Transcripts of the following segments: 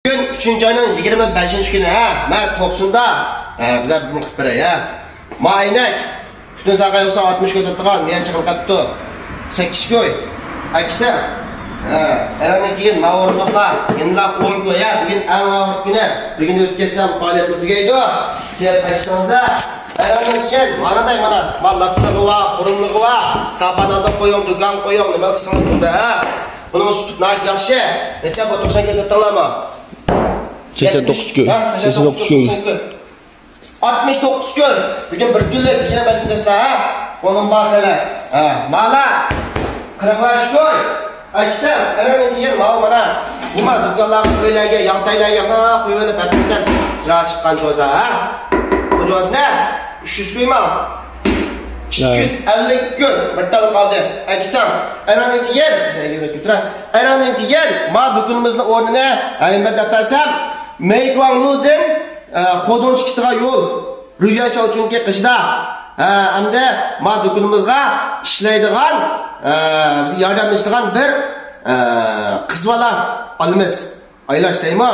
Bugün 3. ayının 25. günü ha. Ben Toksun'da güzel bir mıkıp bire ya. Maynek. Bütün sağa yoksa 60 göz attıgan. Niye çıkıl kaptı? 8 köy. Akita. Herhangi keyin ma o'rniqlar. Endi 10 köy ya. Bugün en ağır günü. Bugün ötkazsam faaliyet o'tgaydi. Kelib aytdingizda. Herhangi keyin manaday mana mallatligi va, qurumligi va, sapanada qo'ying, do'kon qo'ying, nima qilsangiz bunda ha. Buni tutib nak yaxshi. Necha bu 90 ga sotilami? 89 köy. 89 köy. 69 köy. Bugün bir günlük 25. yaşta ha. Onun bakhele. Mala. 45 köy. Akita. Herhangi keyin mana nima do'konlar ko'ylarga, yantaylarga mana qo'yib paketdan chiroq chiqqan jo'za ha. Bu jo'z ne? 300 köy mi? 250 gün bittal kaldı. Akitam. Herhangi keyin herhangi keyin ma do'konimizning o'rnini bir depasam Meygwanglu'dan Xodon chiqitiga yo'l Rüyaşa uchunki qishda hamda ma do'konimizga ishlaydigan bizga yordamlashadigan bir qiz bola olamiz. Aylash deymi?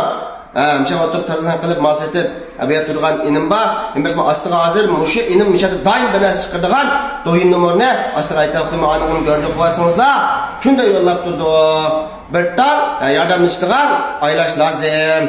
Misha o'tib tazarruf qilib mal setib abiya turgan inim bor. Biz astiga hozir mushu inim mishada doim bir narsa chiqardigan do'yin numarni astiga aytib qo'ymaganini ko'rdik qo'yasingizlar. Shunda yo'llab turdi. Bir tal yordamlashadigan aylash lozim.